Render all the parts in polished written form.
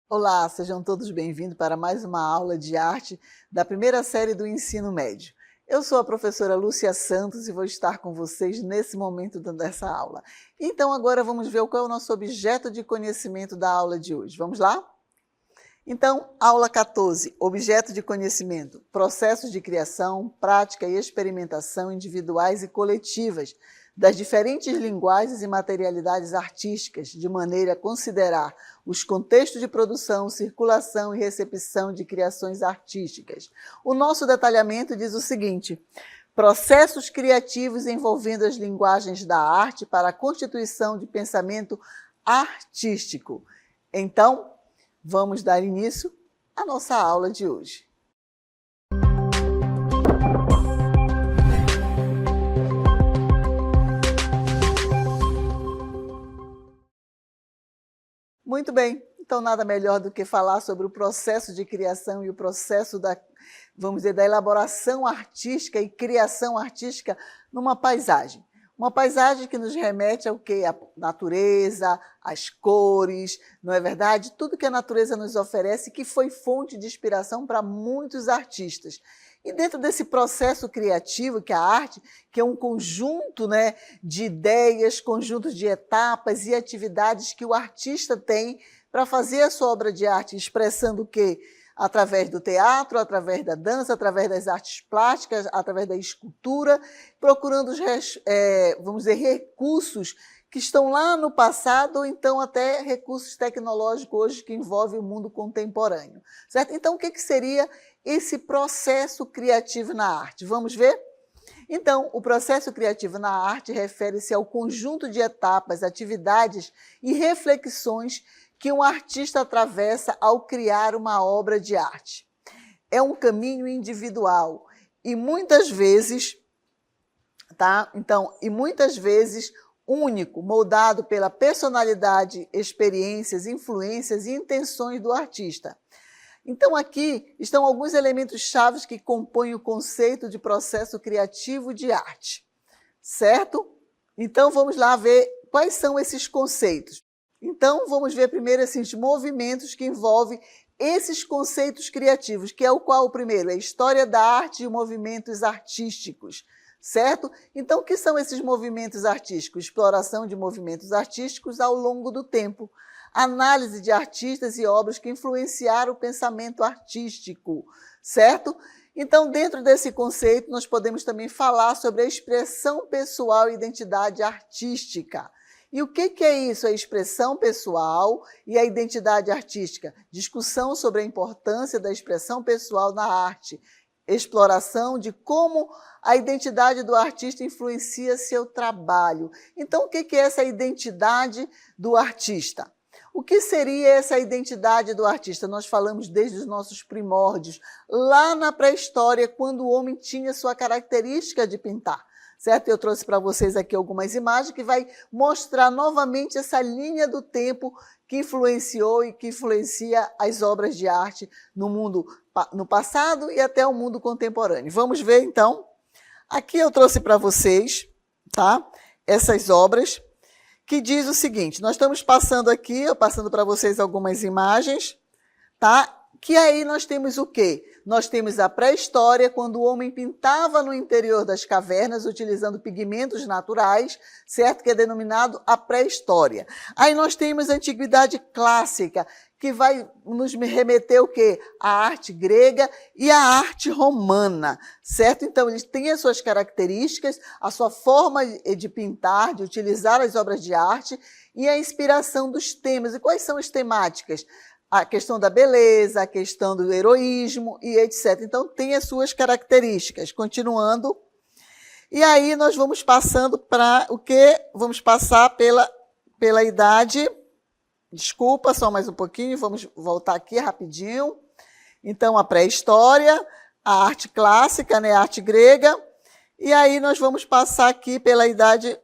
Olá, sejam todos bem-vindos para mais uma aula de arte da primeira série do ensino médio. Eu sou a professora Lúcia Santos e vou estar com vocês nesse momento dando essa aula. Então agora vamos ver qual é o nosso objeto de conhecimento da aula de hoje. Vamos lá? Então, aula 14, objeto de conhecimento, processos de criação, prática e experimentação individuais e coletivas das diferentes linguagens e materialidades artísticas, de maneira a considerar os contextos de produção, circulação e recepção de criações artísticas. O nosso detalhamento diz o seguinte: processos criativos envolvendo as linguagens da arte para a constituição de pensamento artístico. Então, vamos dar início à nossa aula de hoje. Muito bem, então nada melhor do que falar sobre o processo de criação e o processo da, vamos dizer, da elaboração artística e criação artística numa paisagem. Uma paisagem que nos remete ao quê? A natureza, as cores, não é verdade? Tudo que a natureza nos oferece, que foi fonte de inspiração para muitos artistas. E dentro desse processo criativo, que é a arte, que é um conjunto, né, de ideias, conjuntos de etapas e atividades que o artista tem para fazer a sua obra de arte, expressando o quê? Através do teatro, através da dança, através das artes plásticas, através da escultura, procurando os, vamos dizer, recursos que estão lá no passado, ou então até recursos tecnológicos hoje que envolvem o mundo contemporâneo. Certo? Então, o que seria esse processo criativo na arte? Vamos ver? Então, o processo criativo na arte refere-se ao conjunto de etapas, atividades e reflexões que um artista atravessa ao criar uma obra de arte. É um caminho individual e muitas vezes, único, moldado pela personalidade, experiências, influências e intenções do artista. Então, aqui estão alguns elementos chaves que compõem o conceito de processo criativo de arte, certo? Então, vamos lá ver quais são esses conceitos. Então, vamos ver primeiro esses movimentos que envolvem esses conceitos criativos, que é o qual o primeiro? É a história da arte e movimentos artísticos, certo? Então, o que são esses movimentos artísticos? Exploração de movimentos artísticos ao longo do tempo. Análise de artistas e obras que influenciaram o pensamento artístico, certo? Então, dentro desse conceito, nós podemos também falar sobre a expressão pessoal e identidade artística. E o que é isso? A expressão pessoal e a identidade artística. Discussão sobre a importância da expressão pessoal na arte. Exploração de como a identidade do artista influencia seu trabalho. Então, o que é essa identidade do artista? O que seria essa identidade do artista? Nós falamos desde os nossos primórdios, lá na pré-história, quando o homem tinha sua característica de pintar. Certo? Eu trouxe para vocês aqui algumas imagens que vai mostrar novamente essa linha do tempo que influenciou e que influencia as obras de arte no mundo, no passado e até o mundo contemporâneo. Vamos ver, então. Aqui eu trouxe para vocês, tá? Essas obras, que diz o seguinte, nós estamos passando aqui, eu passando para vocês algumas imagens, tá? Que aí nós temos o quê? Nós temos a pré-história, quando o homem pintava no interior das cavernas, utilizando pigmentos naturais, certo? Que é denominado a pré-história. Aí nós temos a antiguidade clássica, que vai nos remeter o quê? A arte grega e a arte romana, certo? Então, eles têm as suas características, a sua forma de pintar, de utilizar as obras de arte e a inspiração dos temas. E quais são as temáticas? A questão da beleza, a questão do heroísmo e etc. Então, tem as suas características. Continuando. E aí, nós vamos passando para o quê? Vamos passar pela idade. Desculpa, só mais um pouquinho. Vamos voltar aqui rapidinho. Então, a pré-história, a arte clássica, né, a arte grega. E aí, nós vamos passar aqui pela idade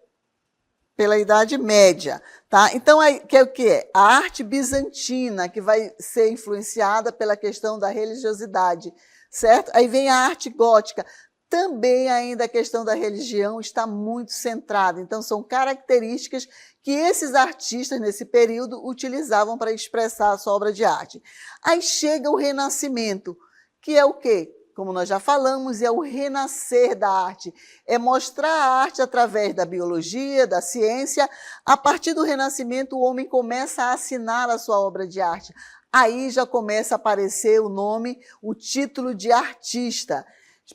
pela Idade Média, tá? Então, que é o que é? A arte bizantina, que vai ser influenciada pela questão da religiosidade, certo? Aí vem a arte gótica. Também ainda a questão da religião está muito centrada. Então, são características que esses artistas, nesse período, utilizavam para expressar a sua obra de arte. Aí chega o Renascimento, que é o quê? Como nós já falamos, é o renascer da arte. É mostrar a arte através da biologia, da ciência. A partir do Renascimento, o homem começa a assinar a sua obra de arte. Aí já começa a aparecer o nome, o título de artista.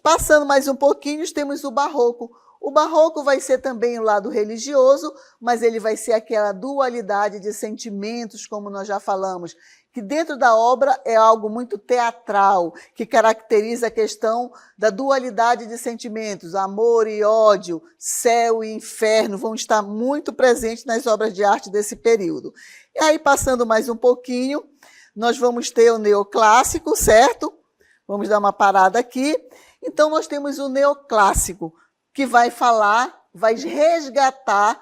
Passando mais um pouquinho, temos o Barroco. O Barroco vai ser também o lado religioso, mas ele vai ser aquela dualidade de sentimentos, como nós já falamos, que dentro da obra é algo muito teatral, que caracteriza a questão da dualidade de sentimentos, amor e ódio, céu e inferno, vão estar muito presentes nas obras de arte desse período. E aí, passando mais um pouquinho, nós vamos ter o neoclássico, certo? Vamos dar uma parada aqui. Então, nós temos o neoclássico, que vai falar, vai resgatar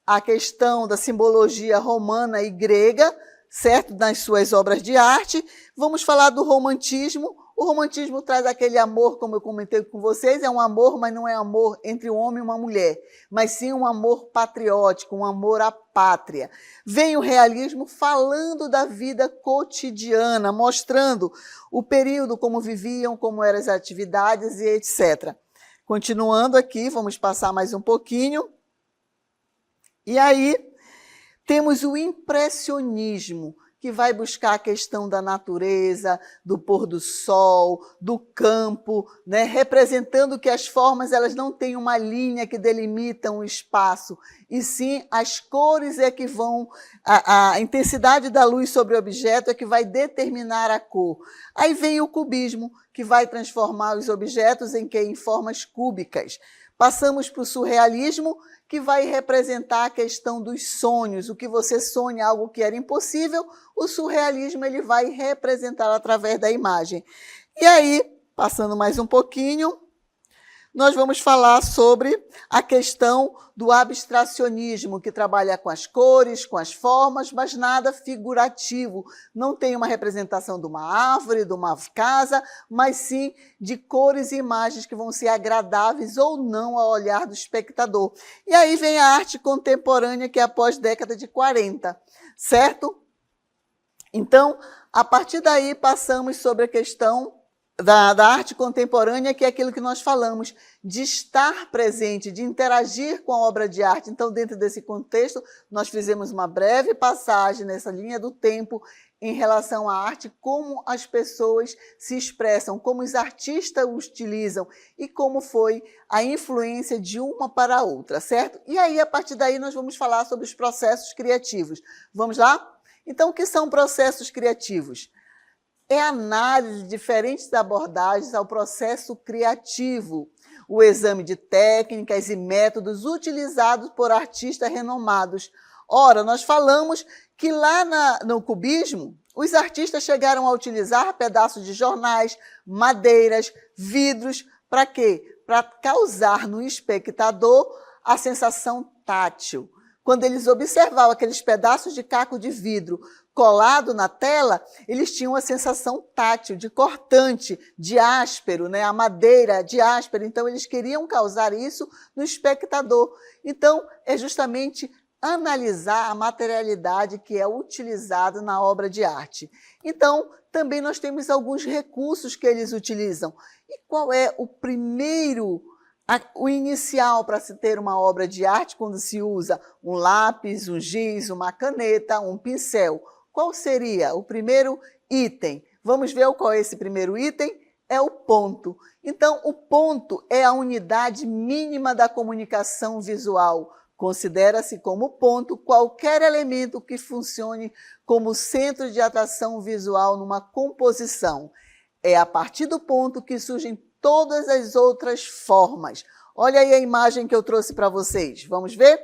a questão da simbologia romana e grega, certo? Nas suas obras de arte. Vamos falar do romantismo. O romantismo traz aquele amor, como eu comentei com vocês, é um amor, mas não é amor entre um homem e uma mulher, mas sim um amor patriótico, um amor à pátria. Vem o realismo falando da vida cotidiana, mostrando o período, como viviam, como eram as atividades e etc. Continuando aqui, vamos passar mais um pouquinho. E aí, temos o impressionismo, que vai buscar a questão da natureza, do pôr do sol, do campo, né? Representando que as formas elas não têm uma linha que delimita um espaço, e sim as cores é que vão, a intensidade da luz sobre o objeto é que vai determinar a cor. Aí vem o cubismo, que vai transformar os objetos em formas cúbicas. Passamos para o surrealismo, que vai representar a questão dos sonhos, o que você sonha, algo que era impossível, o surrealismo ele vai representar através da imagem. E aí, passando mais um pouquinho, nós vamos falar sobre a questão do abstracionismo, que trabalha com as cores, com as formas, mas nada figurativo. Não tem uma representação de uma árvore, de uma casa, mas sim de cores e imagens que vão ser agradáveis ou não ao olhar do espectador. E aí vem a arte contemporânea, que é após década de 40, certo? Então, a partir daí, passamos sobre a questão da arte contemporânea, que é aquilo que nós falamos, de estar presente, de interagir com a obra de arte. Então, dentro desse contexto, nós fizemos uma breve passagem nessa linha do tempo em relação à arte, como as pessoas se expressam, como os artistas utilizam e como foi a influência de uma para a outra, certo? E aí, a partir daí, nós vamos falar sobre os processos criativos. Vamos lá? Então, o que são processos criativos? É a análise de diferentes abordagens ao processo criativo, o exame de técnicas e métodos utilizados por artistas renomados. Ora, nós falamos que lá no cubismo, os artistas chegaram a utilizar pedaços de jornais, madeiras, vidros, para quê? Para causar no espectador a sensação tátil. Quando eles observavam aqueles pedaços de caco de vidro colado na tela, eles tinham a sensação tátil, de cortante, de áspero, né? A madeira de áspero. Então, eles queriam causar isso no espectador. Então, é justamente analisar a materialidade que é utilizada na obra de arte. Então, também nós temos alguns recursos que eles utilizam. E qual é o primeiro, o inicial para se ter uma obra de arte quando se usa um lápis, um giz, uma caneta, um pincel? Qual seria o primeiro item? Vamos ver qual é esse primeiro item? É o ponto. Então, o ponto é a unidade mínima da comunicação visual. Considera-se como ponto qualquer elemento que funcione como centro de atração visual numa composição. É a partir do ponto que surgem todas as outras formas. Olha aí a imagem que eu trouxe para vocês. Vamos ver?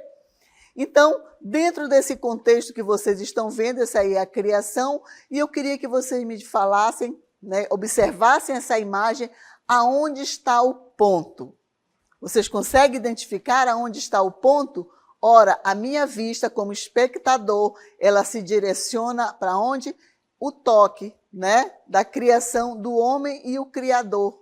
Então, dentro desse contexto que vocês estão vendo, essa aí é a criação, e eu queria que vocês me falassem, né, observassem essa imagem, aonde está o ponto. Vocês conseguem identificar aonde está o ponto? Ora, a minha vista como espectador, ela se direciona para onde? O toque, né? Da criação do homem e o Criador,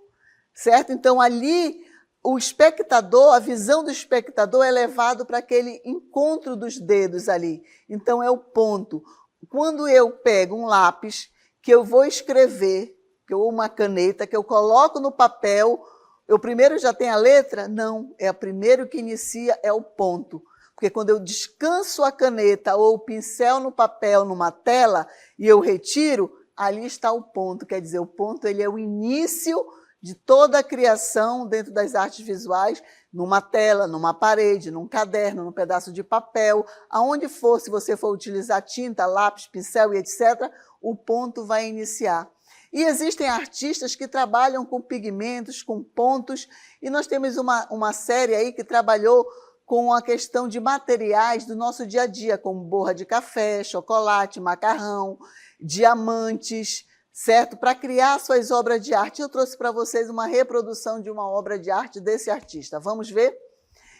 certo? Então, ali, o espectador, a visão do espectador é levado para aquele encontro dos dedos ali. Então, é o ponto. Quando eu pego um lápis, que eu vou escrever, ou uma caneta, que eu coloco no papel, eu primeiro já tenho a letra? Não, é o primeiro que inicia, é o ponto. Porque quando eu descanso a caneta ou o pincel no papel, numa tela, e eu retiro, ali está o ponto. Quer dizer, o ponto ele é o início de toda a criação dentro das artes visuais, numa tela, numa parede, num caderno, num pedaço de papel, aonde for, se você for utilizar tinta, lápis, pincel e etc., o ponto vai iniciar. E existem artistas que trabalham com pigmentos, com pontos, e nós temos uma série aí que trabalhou com a questão de materiais do nosso dia a dia, como borra de café, chocolate, macarrão, diamantes, certo? Para criar suas obras de arte. Eu trouxe para vocês uma reprodução de uma obra de arte desse artista. Vamos ver?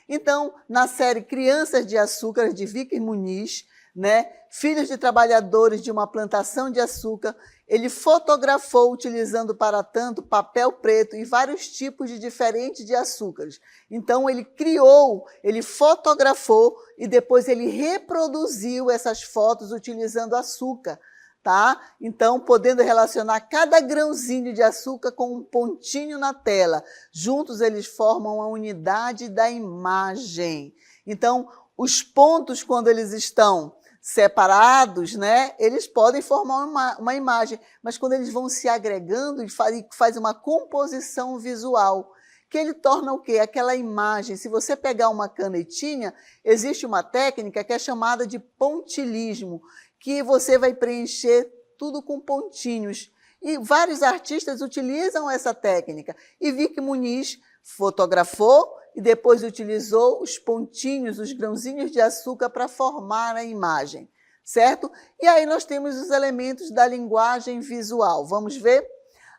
Então, na série Crianças de Açúcar, de Vicky Muniz, né? Filhos de trabalhadores de uma plantação de açúcar, ele fotografou, utilizando para tanto papel preto e vários tipos de diferentes de açúcares. Então, ele criou, ele fotografou e depois ele reproduziu essas fotos utilizando açúcar. Tá? Então, podendo relacionar cada grãozinho de açúcar com um pontinho na tela. Juntos, eles formam a unidade da imagem. Então, os pontos, quando eles estão separados, né, eles podem formar uma imagem, mas quando eles vão se agregando e faz uma composição visual, que ele torna o quê? Aquela imagem. Se você pegar uma canetinha, existe uma técnica que é chamada de pontilhismo, que você vai preencher tudo com pontinhos. E vários artistas utilizam essa técnica. E Vicky Muniz fotografou e depois utilizou os pontinhos, os grãozinhos de açúcar para formar a imagem, certo? E aí nós temos os elementos da linguagem visual. Vamos ver?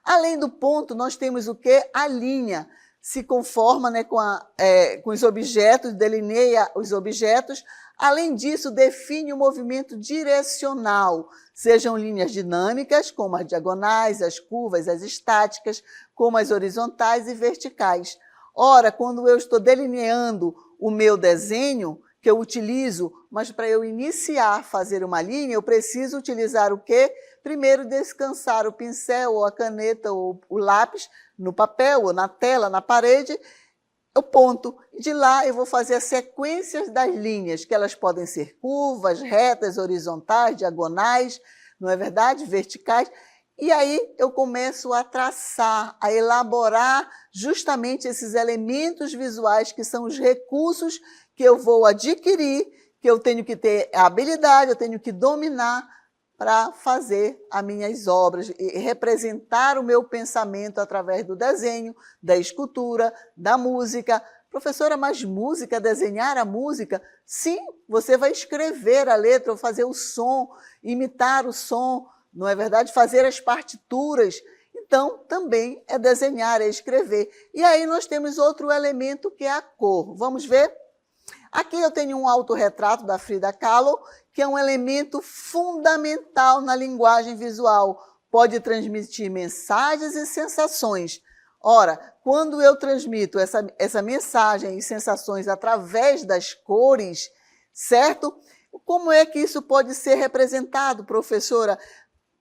Além do ponto, nós temos o quê? A linha. Se conforma, né, com os objetos, delineia os objetos. Além disso, define o movimento direcional, sejam linhas dinâmicas, como as diagonais, as curvas, as estáticas, como as horizontais e verticais. Ora, quando eu estou delineando o meu desenho, que eu utilizo, mas para eu iniciar, fazer uma linha, eu preciso utilizar o quê? Primeiro, descansar o pincel, ou a caneta, ou o lápis no papel, ou na tela, na parede, o ponto. De lá eu vou fazer as sequências das linhas, que elas podem ser curvas, retas, horizontais, diagonais, não é verdade? Verticais. E aí eu começo a traçar, a elaborar justamente esses elementos visuais, que são os recursos que eu vou adquirir, que eu tenho que ter a habilidade, eu tenho que dominar para fazer as minhas obras e representar o meu pensamento através do desenho, da escultura, da música. Professora, mas música, desenhar a música? Sim, você vai escrever a letra, ou fazer o som, imitar o som, não é verdade? Fazer as partituras. Então, também é desenhar, é escrever. E aí nós temos outro elemento, que é a cor. Vamos ver? Aqui eu tenho um autorretrato da Frida Kahlo, que é um elemento fundamental na linguagem visual. Pode transmitir mensagens e sensações. Ora, quando eu transmito essa mensagem e sensações através das cores, certo? Como é que isso pode ser representado, professora?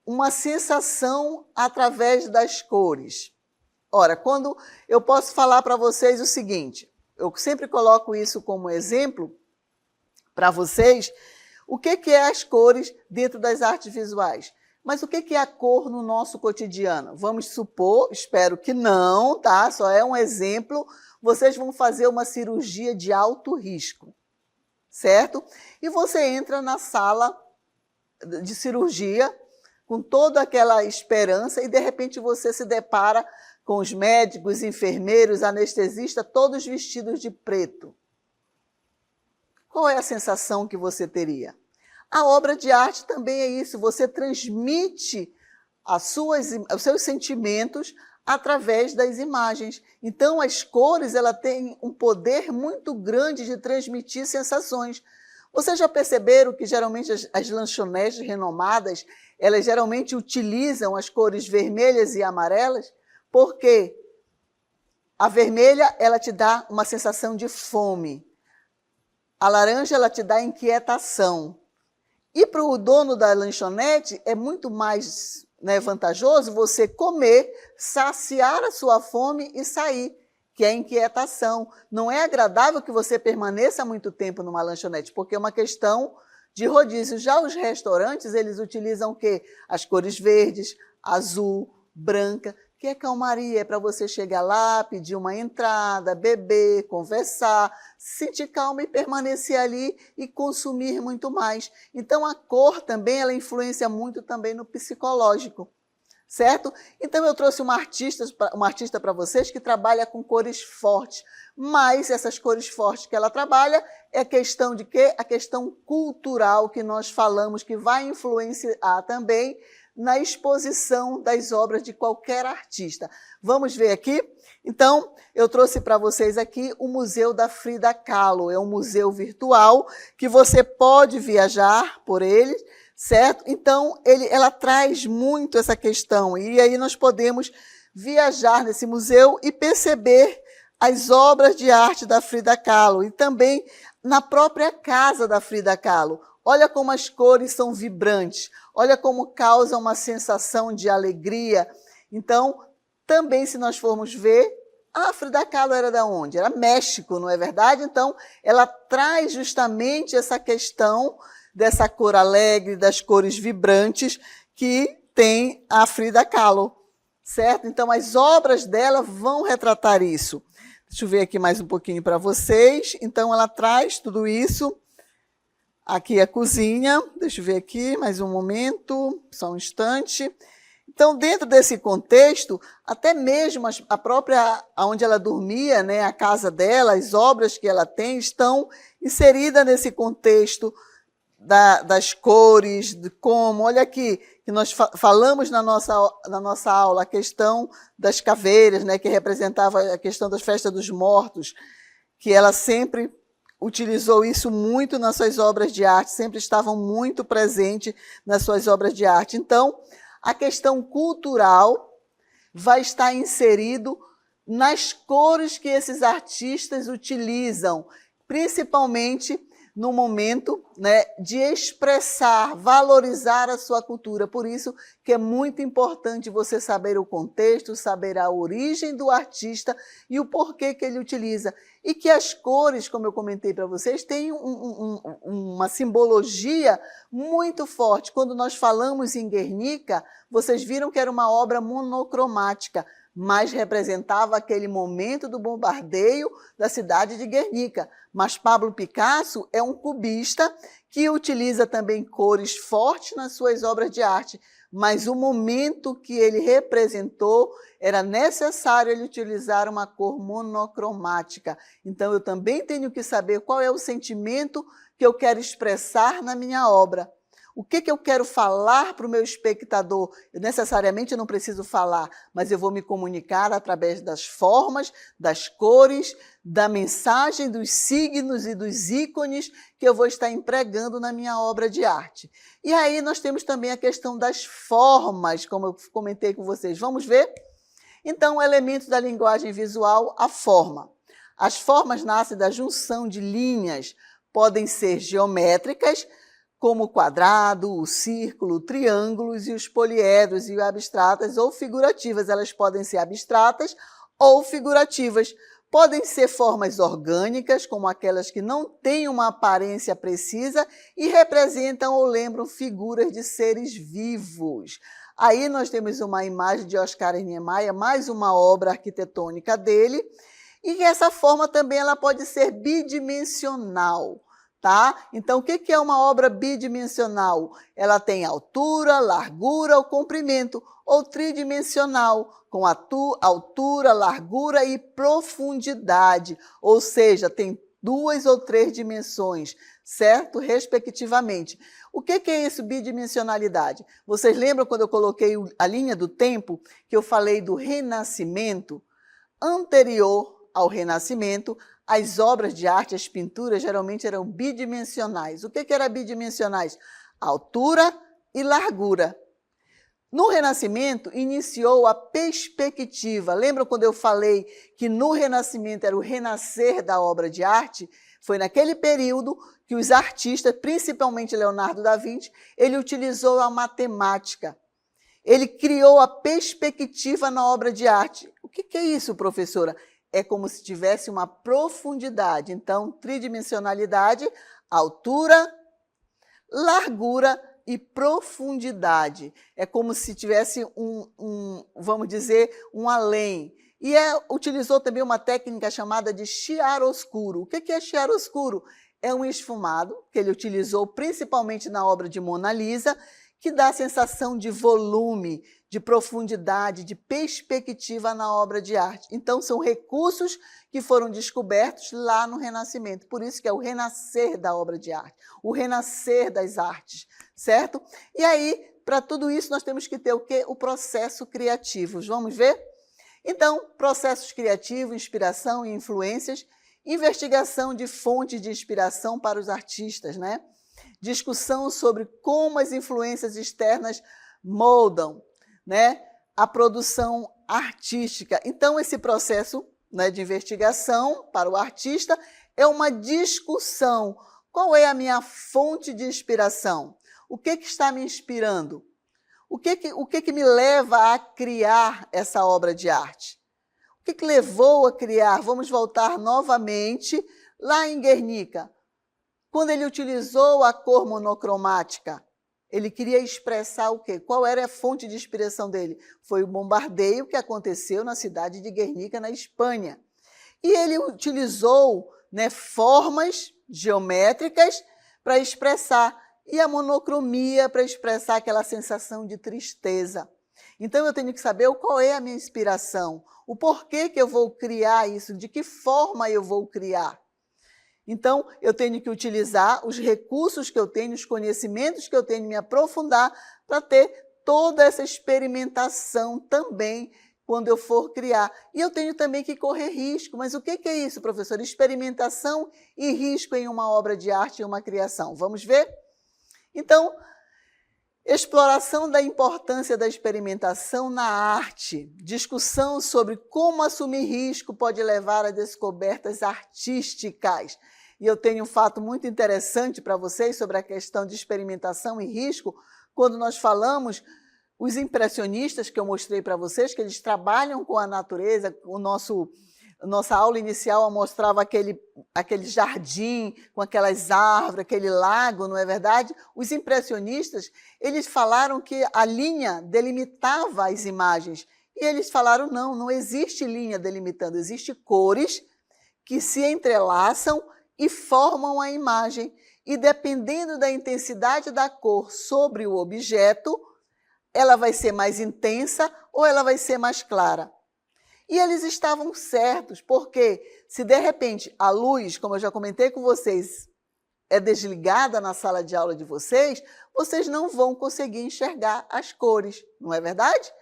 Uma sensação através das cores. Ora, quando eu posso falar para vocês o seguinte, eu sempre coloco isso como exemplo para vocês, o que é as cores dentro das artes visuais. Mas o que é a cor no nosso cotidiano? Vamos supor, espero que não, tá? Só é um exemplo, vocês vão fazer uma cirurgia de alto risco, certo? E você entra na sala de cirurgia com toda aquela esperança e, de repente, você se depara com os médicos, enfermeiros, anestesistas, todos vestidos de preto. Qual é a sensação que você teria? A obra de arte também é isso, você transmite os seus sentimentos através das imagens. Então, as cores ela têm um poder muito grande de transmitir sensações. Vocês já perceberam que geralmente as lanchonetes renomadas, elas geralmente utilizam as cores vermelhas e amarelas? Porque a vermelha, ela te dá uma sensação de fome. A laranja, ela te dá inquietação. E para o dono da lanchonete, é muito mais vantajoso você comer, saciar a sua fome e sair, que é a inquietação. Não é agradável que você permaneça muito tempo numa lanchonete, porque é uma questão de rodízio. Já os restaurantes, eles utilizam o quê? As cores verdes, azul, branca, que é calmaria, é para você chegar lá, pedir uma entrada, beber, conversar, se sentir calma e permanecer ali e consumir muito mais. Então, a cor também, ela influencia muito também no psicológico, certo? Então, eu trouxe uma artista para vocês que trabalha com cores fortes, mas essas cores fortes que ela trabalha é questão de quê? A questão cultural que nós falamos, que vai influenciar também na exposição das obras de qualquer artista. Vamos ver aqui? Então, eu trouxe para vocês aqui o Museu da Frida Kahlo. É um museu virtual que você pode viajar por ele, certo? Então, ela traz muito essa questão. E aí nós podemos viajar nesse museu e perceber as obras de arte da Frida Kahlo. E também na própria casa da Frida Kahlo. Olha como as cores são vibrantes, olha como causa uma sensação de alegria. Então, também se nós formos ver, a Frida Kahlo era de onde? Era México, não é verdade? Então, ela traz justamente essa questão dessa cor alegre, das cores vibrantes que tem a Frida Kahlo, certo? Então, as obras dela vão retratar isso. Deixa eu ver aqui mais um pouquinho para vocês. Então, ela traz tudo isso. Aqui é a cozinha, deixa eu ver aqui, mais um momento, só um instante. Então, dentro desse contexto, até mesmo a própria, onde ela dormia, né, a casa dela, as obras que ela tem, estão inseridas nesse contexto das cores, de como, olha aqui, que nós falamos na nossa aula, a questão das caveiras, né, que representava a questão das festas dos mortos, que ela sempre utilizou isso muito nas suas obras de arte, sempre estavam muito presentes nas suas obras de arte. Então, a questão cultural vai estar inserido nas cores que esses artistas utilizam, principalmente no momento, né, de expressar, valorizar a sua cultura. Por isso que é muito importante você saber o contexto, saber a origem do artista e o porquê que ele utiliza. E que as cores, como eu comentei para vocês, têm uma simbologia muito forte. Quando nós falamos em Guernica, vocês viram que era uma obra monocromática, mas representava aquele momento do bombardeio da cidade de Guernica. Mas Pablo Picasso é um cubista que utiliza também cores fortes nas suas obras de arte, mas o momento que ele representou era necessário ele utilizar uma cor monocromática. Então, eu também tenho que saber qual é o sentimento que eu quero expressar na minha obra. O que eu quero falar para o meu espectador? Eu necessariamente não preciso falar, mas eu vou me comunicar através das formas, das cores, da mensagem, dos signos e dos ícones que eu vou estar empregando na minha obra de arte. E aí nós temos também a questão das formas, como eu comentei com vocês. Vamos ver? Então, elementos da linguagem visual, a forma. As formas nascem da junção de linhas, podem ser geométricas, como o quadrado, o círculo, o triângulos e os poliedros e abstratas ou figurativas. Elas podem ser abstratas ou figurativas. Podem ser formas orgânicas, como aquelas que não têm uma aparência precisa e representam ou lembram figuras de seres vivos. Aí nós temos uma imagem de Oscar Niemeyer, mais uma obra arquitetônica dele, e essa forma também ela pode ser bidimensional. Tá? Então, o que é uma obra bidimensional? Ela tem altura, largura ou comprimento, ou tridimensional, com altura, largura e profundidade, ou seja, tem 2 ou 3 dimensões, certo? Respectivamente. O que é isso, bidimensionalidade? Vocês lembram quando eu coloquei a linha do tempo, que eu falei do Renascimento? Anterior ao Renascimento, as obras de arte, as pinturas, geralmente eram bidimensionais. O que era bidimensionais? Altura e largura. No Renascimento, iniciou a perspectiva. Lembram quando eu falei que no Renascimento era o renascer da obra de arte? Foi naquele período que os artistas, principalmente Leonardo da Vinci, ele utilizou a matemática. Ele criou a perspectiva na obra de arte. O que é isso, professora? É como se tivesse uma profundidade. Então, tridimensionalidade, altura, largura e profundidade. É como se tivesse vamos dizer, um além. E utilizou também uma técnica chamada de chiaroscuro. O que é chiaroscuro? É um esfumado que ele utilizou principalmente na obra de Mona Lisa, que dá a sensação de volume, de profundidade, de perspectiva na obra de arte. Então, são recursos que foram descobertos lá no Renascimento. Por isso que é o renascer da obra de arte, o renascer das artes, certo? E aí, para tudo isso, nós temos que ter o quê? O processo criativo. Vamos ver? Então, processos criativos, inspiração e influências, investigação de fontes de inspiração para os artistas, né? Discussão sobre como as influências externas moldam, né, a produção artística. Então, esse processo, né, de investigação para o artista é uma discussão. Qual é a minha fonte de inspiração? O que está me inspirando? O que me leva a criar essa obra de arte? O que levou a criar? Vamos voltar novamente lá em Guernica. Quando ele utilizou a cor monocromática, ele queria expressar o quê? Qual era a fonte de inspiração dele? Foi o bombardeio que aconteceu na cidade de Guernica, na Espanha. E ele utilizou, né, formas geométricas para expressar, e a monocromia para expressar aquela sensação de tristeza. Então, eu tenho que saber qual é a minha inspiração, o porquê que eu vou criar isso, de que forma eu vou criar. Então, eu tenho que utilizar os recursos que eu tenho, os conhecimentos que eu tenho, me aprofundar para ter toda essa experimentação também quando eu for criar. E eu tenho também que correr risco. Mas o que é isso, professor? Experimentação e risco em uma obra de arte, em uma criação. Vamos ver? Então, exploração da importância da experimentação na arte, discussão sobre como assumir risco pode levar a descobertas artísticas. E eu tenho um fato muito interessante para vocês sobre a questão de experimentação e risco, quando nós falamos, os impressionistas que eu mostrei para vocês, que eles trabalham com a natureza, nossa aula inicial mostrava aquele jardim com aquelas árvores, aquele lago, não é verdade? Os impressionistas, eles falaram que a linha delimitava as imagens. E eles falaram, não existe linha delimitando, existem cores que se entrelaçam e formam a imagem. E dependendo da intensidade da cor sobre o objeto, ela vai ser mais intensa ou ela vai ser mais clara. E eles estavam certos, porque se de repente a luz, como eu já comentei com vocês, é desligada na sala de aula de vocês, vocês não vão conseguir enxergar as cores, não é verdade?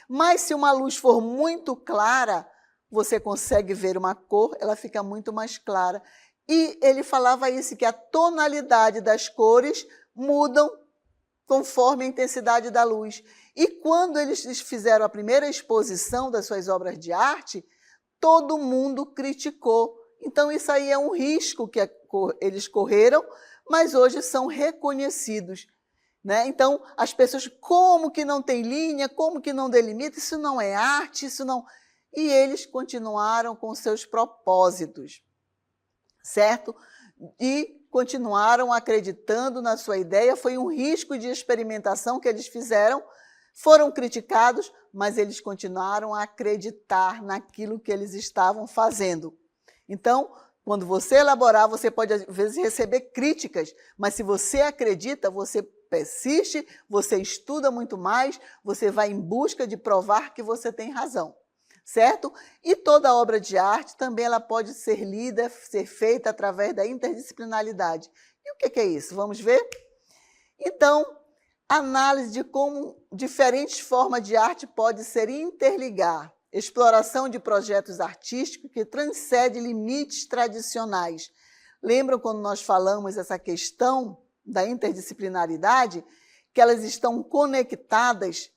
Mas se uma luz for muito clara, você consegue ver uma cor, ela fica muito mais clara. E ele falava isso, que a tonalidade das cores mudam conforme a intensidade da luz. E quando eles fizeram a primeira exposição das suas obras de arte, todo mundo criticou. Então, isso aí é um risco que eles correram, mas hoje são reconhecidos, né? Então, as pessoas, como que não tem linha, como que não delimita, isso não é arte, isso não... E eles continuaram com seus propósitos, certo? E continuaram acreditando na sua ideia, foi um risco de experimentação que eles fizeram, foram criticados, mas eles continuaram a acreditar naquilo que eles estavam fazendo. Então, quando você elaborar, você pode, às vezes, receber críticas, mas se você acredita, você persiste, você estuda muito mais, você vai em busca de provar que você tem razão. certo? E toda obra de arte também ela pode ser lida, ser feita através da interdisciplinaridade. E o que é isso? Vamos ver? Então, análise de como diferentes formas de arte podem se interligar, exploração de projetos artísticos que transcendem limites tradicionais. Lembram quando nós falamos essa questão da interdisciplinaridade? Que elas estão conectadas,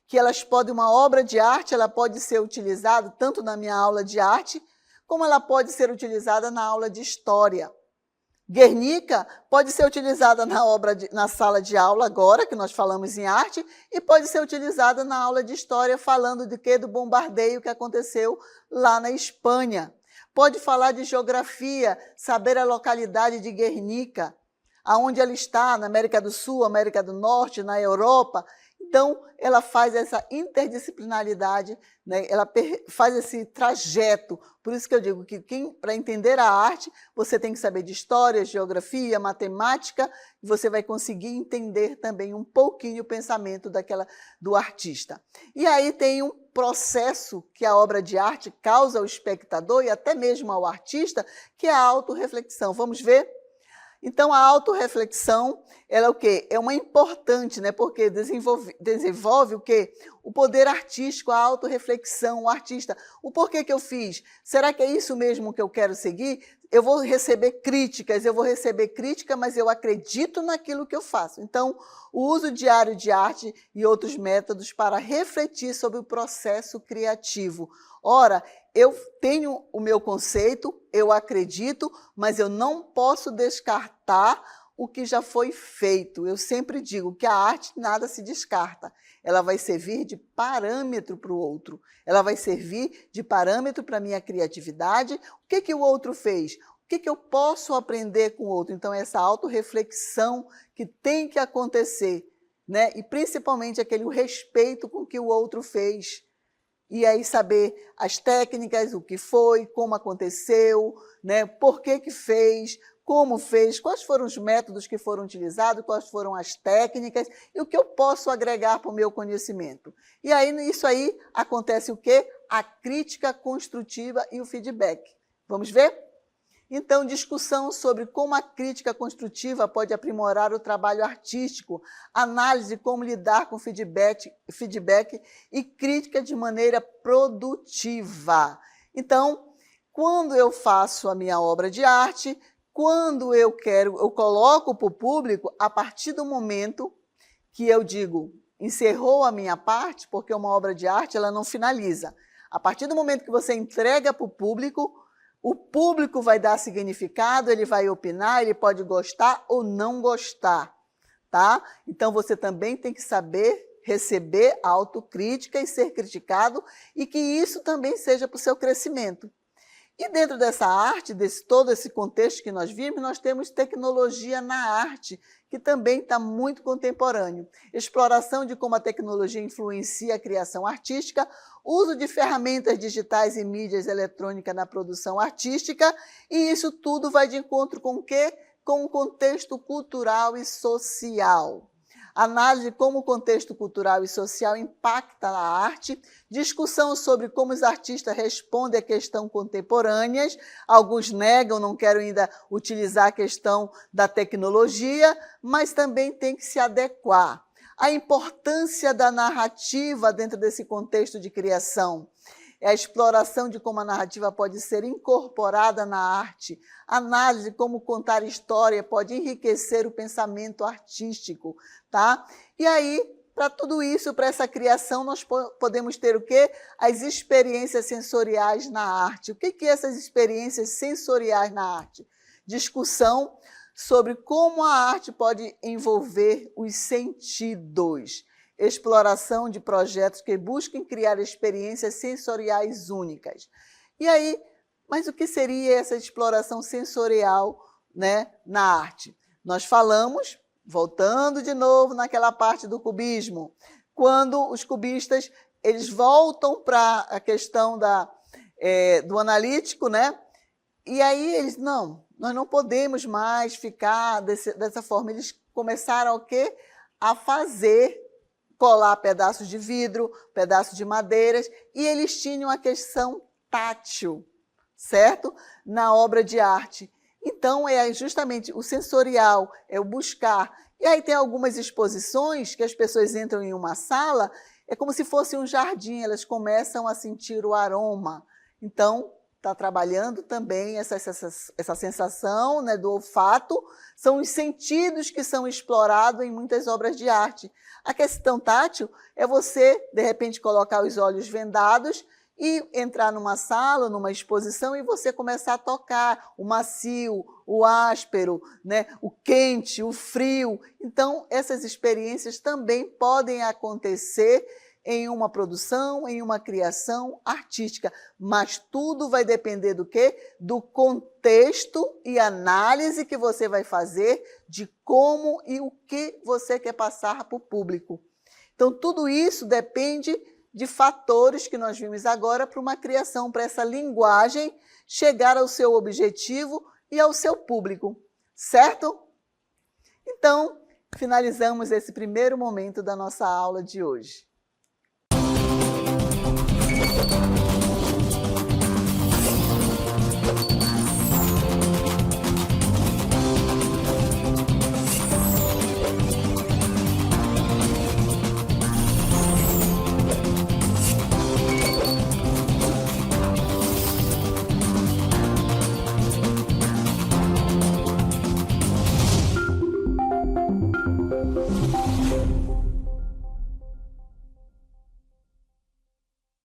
que elas podem, uma obra de arte, ela pode ser utilizada tanto na minha aula de arte, como ela pode ser utilizada na aula de história. Guernica pode ser utilizada na sala de aula agora, que nós falamos em arte, e pode ser utilizada na aula de história, falando de quê? Do bombardeio que aconteceu lá na Espanha. Pode falar de geografia, saber a localidade de Guernica, aonde ela está, na América do Sul, América do Norte, na Europa. Então, ela faz essa interdisciplinaridade, né? Ela faz esse trajeto. Por isso que eu digo que para entender a arte, você tem que saber de história, geografia, matemática, e você vai conseguir entender também um pouquinho o pensamento do artista. E aí tem um processo que a obra de arte causa ao espectador e até mesmo ao artista, que é a autorreflexão. Vamos ver? Então, a autorreflexão, ela é o quê? É uma importante, né? Porque desenvolve o quê? O poder artístico, a autorreflexão, o artista. O porquê que eu fiz? Será que é isso mesmo que eu quero seguir? Eu vou receber críticas, mas eu acredito naquilo que eu faço. Então, o uso diário de arte e outros métodos para refletir sobre o processo criativo. Ora, eu tenho o meu conceito, eu acredito, mas eu não posso descartar o que já foi feito. Eu sempre digo que a arte nada se descarta. Ela vai servir de parâmetro para o outro. Ela vai servir de parâmetro para a minha criatividade. O que o outro fez? O que eu posso aprender com o outro? Então, essa autorreflexão que tem que acontecer, né? E principalmente aquele respeito com que o outro fez. E aí saber as técnicas, o que foi, como aconteceu, né? Por que fez, como fez, quais foram os métodos que foram utilizados, quais foram as técnicas e o que eu posso agregar para o meu conhecimento. E aí, nisso aí, acontece o quê? A crítica construtiva e o feedback. Vamos ver? Então, discussão sobre como a crítica construtiva pode aprimorar o trabalho artístico, análise de como lidar com feedback e crítica de maneira produtiva. Então, quando eu faço a minha obra de arte, quando eu coloco para o público, a partir do momento que eu digo, encerrou a minha parte, porque uma obra de arte ela não finaliza. A partir do momento que você entrega para o público vai dar significado, ele vai opinar, ele pode gostar ou não gostar, tá? Então, você também tem que saber receber a autocrítica e ser criticado e que isso também seja para o seu crescimento. E dentro dessa arte, todo esse contexto que nós vimos, nós temos tecnologia na arte, que também está muito contemporâneo. Exploração de como a tecnologia influencia a criação artística, uso de ferramentas digitais e mídias eletrônicas na produção artística, e isso tudo vai de encontro com o quê? Com o contexto cultural e social. Análise de como o contexto cultural e social impacta a arte, discussão sobre como os artistas respondem à questão contemporâneas, alguns negam, não querem ainda utilizar a questão da tecnologia, mas também tem que se adequar. A importância da narrativa dentro desse contexto de criação. É a exploração de como a narrativa pode ser incorporada na arte, análise de como contar história pode enriquecer o pensamento artístico, tá? E aí, para tudo isso, para essa criação, nós podemos ter o quê? As experiências sensoriais na arte. O que são essas experiências sensoriais na arte? Discussão sobre como a arte pode envolver os sentidos. Exploração de projetos que busquem criar experiências sensoriais únicas. E aí, mas o que seria essa exploração sensorial, né, na arte? Nós falamos, voltando de novo naquela parte do cubismo, quando os cubistas eles voltam para a questão do analítico, né? E aí eles, não, nós não podemos mais ficar dessa forma. Eles começaram o quê? A fazer colar pedaços de vidro, pedaços de madeiras, e eles tinham a questão tátil, certo? Na obra de arte. Então, é justamente o sensorial, é o buscar. E aí tem algumas exposições que as pessoas entram em uma sala, é como se fosse um jardim, elas começam a sentir o aroma. Então, está trabalhando também essa sensação, né, do olfato, são os sentidos que são explorados em muitas obras de arte. A questão tátil é você, de repente, colocar os olhos vendados e entrar numa sala, numa exposição, e você começar a tocar o macio, o áspero, né, o quente, o frio. Então, essas experiências também podem acontecer em uma produção, em uma criação artística, mas tudo vai depender do quê? Do contexto e análise que você vai fazer de como e o que você quer passar para o público. Então, tudo isso depende de fatores que nós vimos agora para uma criação, para essa linguagem chegar ao seu objetivo e ao seu público, certo? Então, finalizamos esse primeiro momento da nossa aula de hoje.